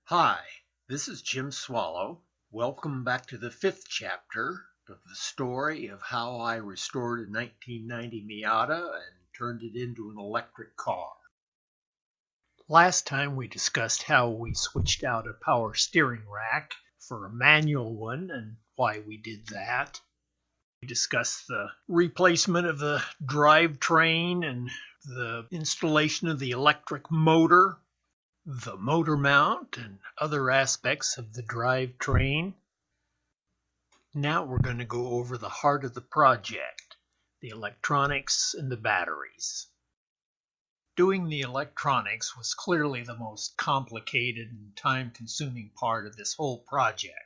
Hi, this is Jim Swallow. Welcome back to the fifth chapter of the story of how I restored a 1990 Miata and turned it into an electric car. Last time we discussed how we switched out a power steering rack for a manual one and why we did that. We discussed the replacement of the drivetrain and the installation of the electric motor, the motor mount, and other aspects of the drivetrain. Now we're going to go over the heart of the project, the electronics and the batteries. Doing the electronics was clearly the most complicated and time-consuming part of this whole project.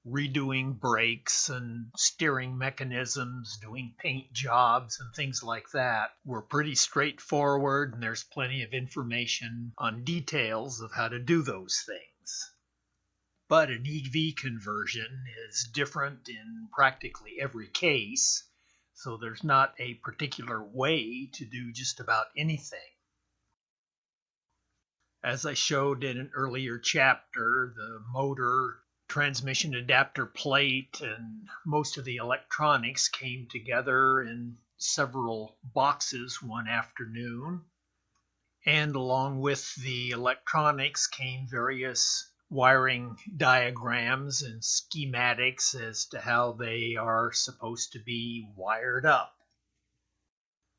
Redoing brakes and steering mechanisms, doing paint jobs and things like that were pretty straightforward, and there's plenty of information on details of how to do those things. But an EV conversion is different in practically every case, so there's not a particular way to do just about anything. As I showed in an earlier chapter, the motor, transmission adapter plate, and most of the electronics came together in several boxes one afternoon. And along with the electronics came various wiring diagrams and schematics as to how they are supposed to be wired up.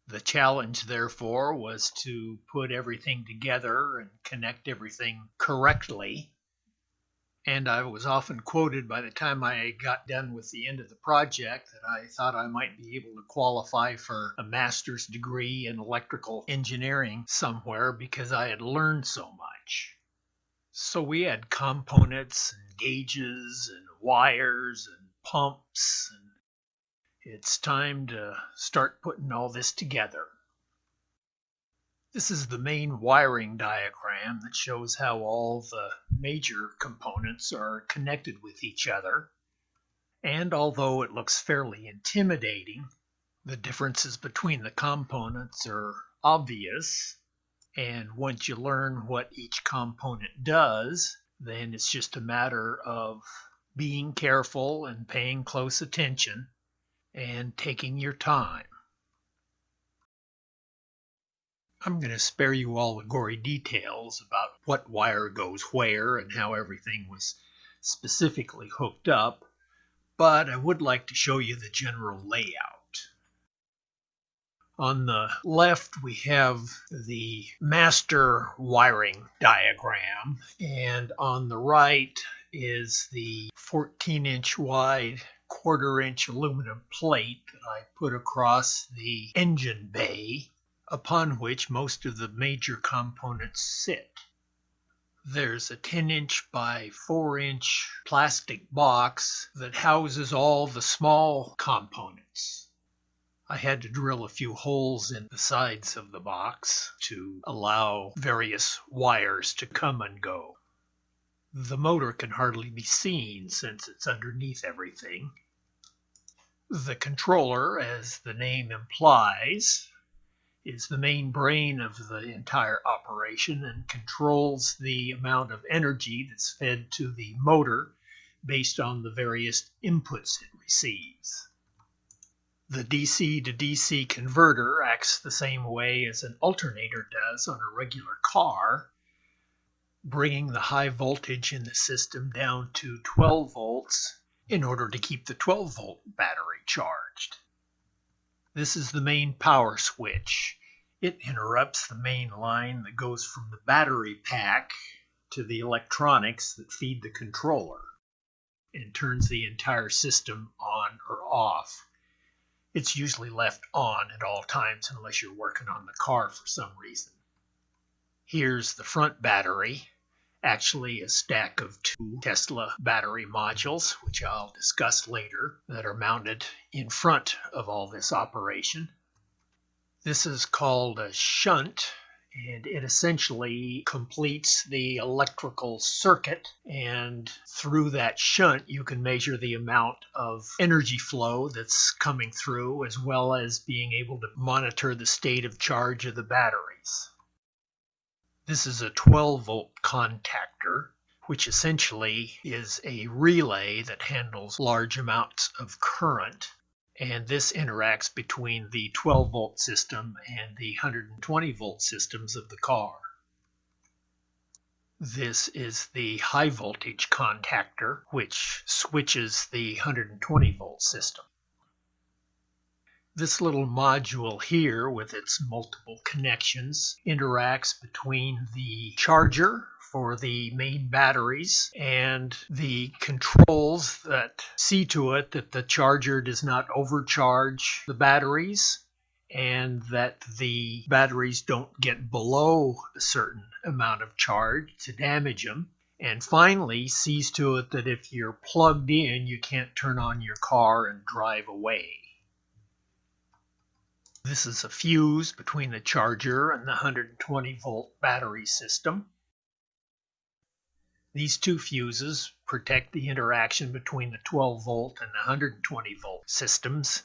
The challenge, therefore, was to put everything together and connect everything correctly. And I was often quoted by the time I got done with the end of the project that I thought I might be able to qualify for a master's degree in electrical engineering somewhere because I had learned so much. So we had components and gauges and wires and pumps, and it's time to start putting all this together. This is the main wiring diagram that shows how all the major components are connected with each other. And although it looks fairly intimidating, the differences between the components are obvious. And once you learn what each component does, then it's just a matter of being careful and paying close attention and taking your time. I'm going to spare you all the gory details about what wire goes where and how everything was specifically hooked up, but I would like to show you the general layout. On the left, we have the master wiring diagram, and on the right is the 14-inch wide, quarter-inch aluminum plate that I put across the engine bay, upon which most of the major components sit. There's a 10-inch by 4-inch plastic box that houses all the small components. I had to drill a few holes in the sides of the box to allow various wires to come and go. The motor can hardly be seen since it's underneath everything. The controller, as the name implies, is the main brain of the entire operation and controls the amount of energy that's fed to the motor based on the various inputs it receives. The DC to DC converter acts the same way as an alternator does on a regular car, bringing the high voltage in the system down to 12 volts in order to keep the 12-volt battery charged. This is the main power switch. It interrupts the main line that goes from the battery pack to the electronics that feed the controller and turns the entire system on or off. It's usually left on at all times unless you're working on the car for some reason. Here's the front battery, actually a stack of 2 Tesla battery modules, which I'll discuss later, that are mounted in front of all this operation. This is called a shunt, and it essentially completes the electrical circuit, and through that shunt you can measure the amount of energy flow that's coming through, as well as being able to monitor the state of charge of the batteries. This is a 12-volt contactor. contactor, which essentially is a relay that handles large amounts of current. And this interacts between the 12-volt system and the 120-volt systems of the car. This is the high voltage contactor, which switches the 120-volt system. This little module here with its multiple connections interacts between the charger for the main batteries and the controls that see to it that the charger does not overcharge the batteries and that the batteries don't get below a certain amount of charge to damage them. And finally, sees to it that if you're plugged in, you can't turn on your car and drive away. This is a fuse between the charger and the 120-volt battery system. These two fuses protect the interaction between the 12-volt and the 120-volt systems.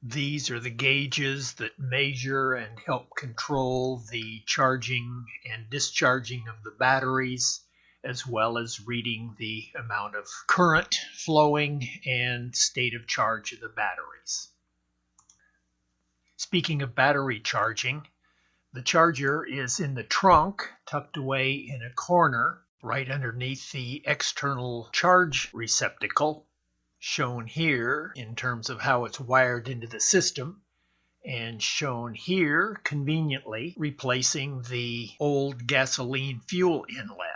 These are the gauges that measure and help control the charging and discharging of the batteries, as well as reading the amount of current flowing and state of charge of the batteries. Speaking of battery charging, the charger is in the trunk, tucked away in a corner, right underneath the external charge receptacle, shown here in terms of how it's wired into the system, and shown here conveniently replacing the old gasoline fuel inlet.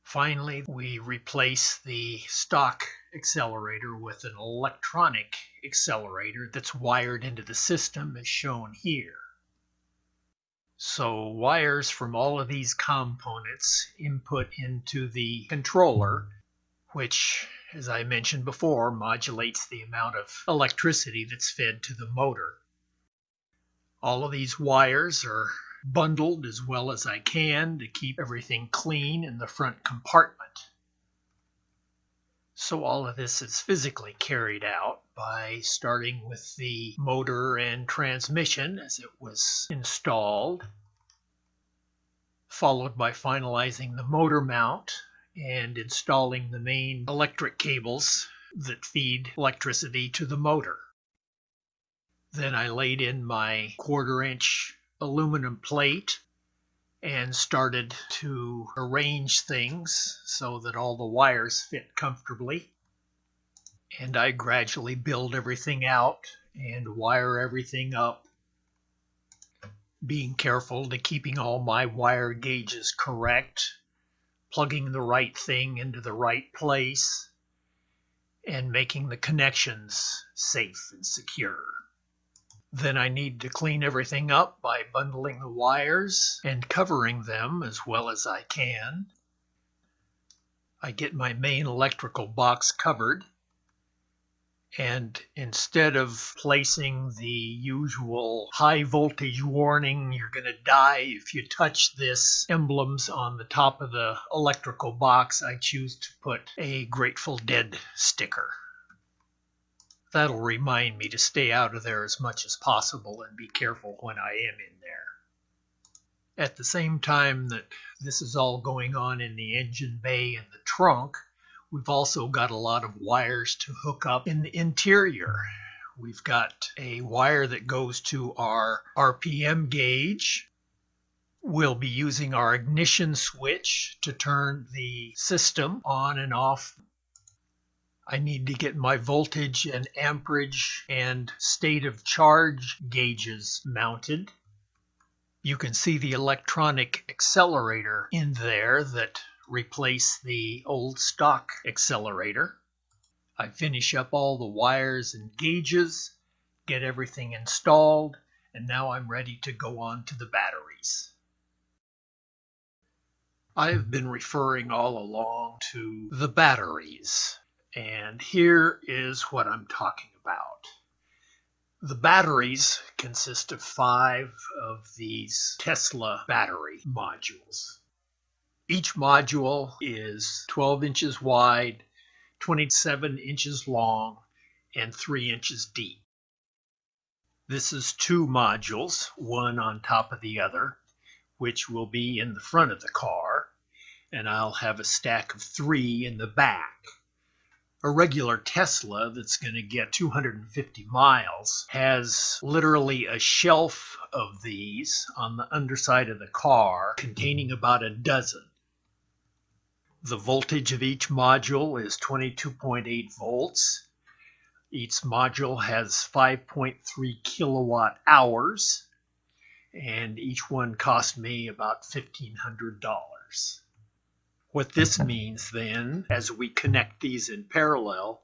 Finally, we replace the stock accelerator with an electronic accelerator that's wired into the system as shown here. So wires from all of these components input into the controller, which, as I mentioned before, modulates the amount of electricity that's fed to the motor. All of these wires are bundled as well as I can to keep everything clean in the front compartment. So all of this is physically carried out by starting with the motor and transmission as it was installed, followed by finalizing the motor mount and installing the main electric cables that feed electricity to the motor. Then I laid in my 1/4-inch aluminum plate and started to arrange things so that all the wires fit comfortably. And I gradually build everything out and wire everything up, being careful to keeping all my wire gauges correct, plugging the right thing into the right place, and making the connections safe and secure. Then I need to clean everything up by bundling the wires and covering them as well as I can. I get my main electrical box covered, and instead of placing the usual high voltage warning, you're going to die if you touch this, emblems on the top of the electrical box, I choose to put a Grateful Dead sticker. That'll remind me to stay out of there as much as possible and be careful when I am in there. At the same time that this is all going on in the engine bay and the trunk, we've also got a lot of wires to hook up in the interior. We've got a wire that goes to our RPM gauge. We'll be using our ignition switch to turn the system on and off. I need to get my voltage and amperage and state of charge gauges mounted. You can see the electronic accelerator in there that replaced the old stock accelerator. I finish up all the wires and gauges, get everything installed, and now I'm ready to go on to the batteries. I've been referring all along to the batteries. And here is what I'm talking about. The batteries consist of 5 of these Tesla battery modules. Each module is 12 inches wide, 27 inches long, and 3 inches deep. This is 2 modules, one on top of the other, which will be in the front of the car, and I'll have a stack of 3 in the back. A regular Tesla that's going to get 250 miles has literally a shelf of these on the underside of the car containing about a dozen. The voltage of each module is 22.8 volts. Each module has 5.3 kilowatt hours, and each one cost me about $1,500. What this means then, as we connect these in parallel,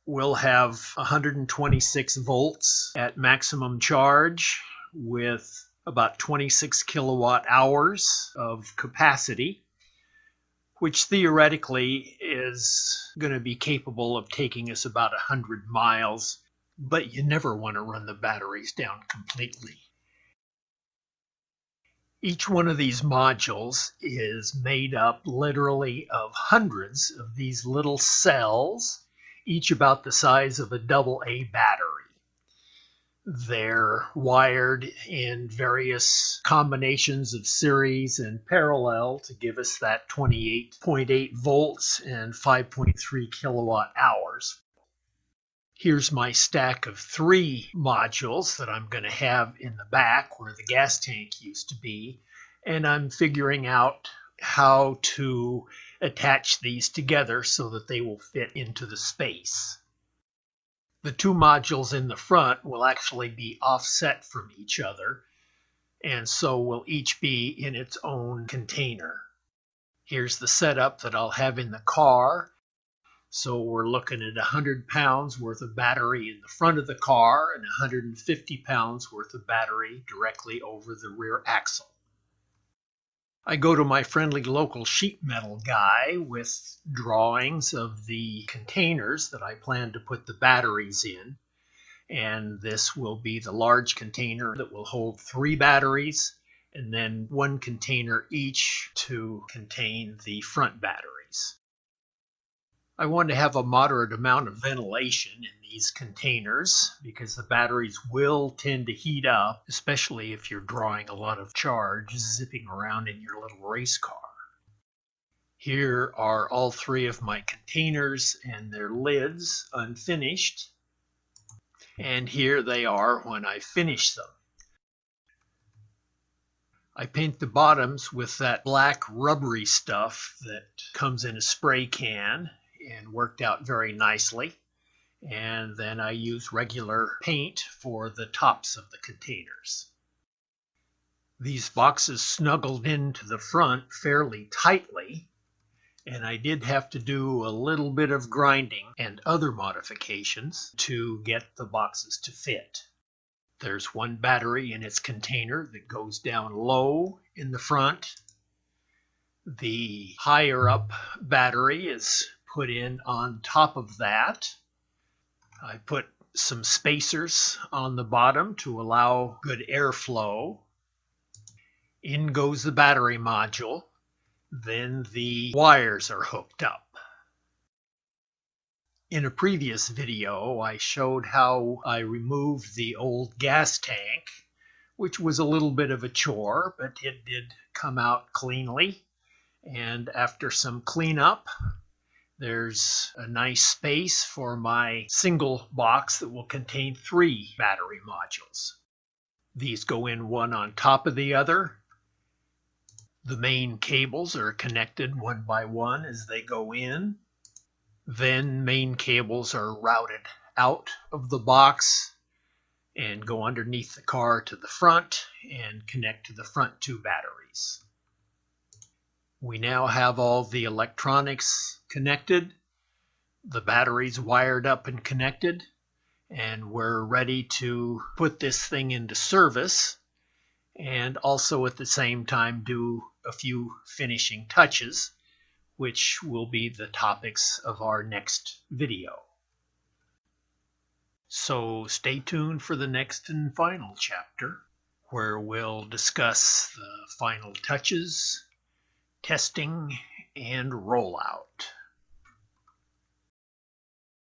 we'll have 126 volts at maximum charge with about 26 kilowatt hours of capacity, which theoretically is going to be capable of taking us about 100 miles, but you never want to run the batteries down completely. Each one of these modules is made up literally of hundreds of these little cells, each about the size of a AA battery. They're wired in various combinations of series and parallel to give us that 28.8 volts and 5.3 kilowatt hours. Here's my stack of 3 modules that I'm going to have in the back where the gas tank used to be, and I'm figuring out how to attach these together so that they will fit into the space. The 2 modules in the front will actually be offset from each other, and so will each be in its own container. Here's the setup that I'll have in the car. So we're looking at 100 pounds worth of battery in the front of the car and 150 pounds worth of battery directly over the rear axle. I go to my friendly local sheet metal guy with drawings of the containers that I plan to put the batteries in. And this will be the large container that will hold 3 batteries, and then 1 container each to contain the front batteries. I want to have a moderate amount of ventilation in these containers because the batteries will tend to heat up, especially if you're drawing a lot of charge zipping around in your little race car. Here are all 3 of my containers and their lids unfinished. And here they are when I finish them. I paint the bottoms with that black rubbery stuff that comes in a spray can and worked out very nicely. And then I use regular paint for the tops of the containers. These boxes snuggled into the front fairly tightly, and I did have to do a little bit of grinding and other modifications to get the boxes to fit. There's 1 battery in its container that goes down low in the front. The higher up battery is put in on top of that. I put some spacers on the bottom to allow good airflow. In goes the battery module. Then the wires are hooked up. In a previous video, I showed how I removed the old gas tank, which was a little bit of a chore, but it did come out cleanly. And after some cleanup, there's a nice space for my single box that will contain 3 battery modules. These go in one on top of the other. The main cables are connected one by one as they go in. Then main cables are routed out of the box and go underneath the car to the front and connect to the front 2 batteries. We now have all the electronics connected, the batteries wired up and connected, and we're ready to put this thing into service and also at the same time do a few finishing touches, which will be the topics of our next video. So stay tuned for the next and final chapter, where we'll discuss the final touches, testing, and rollout.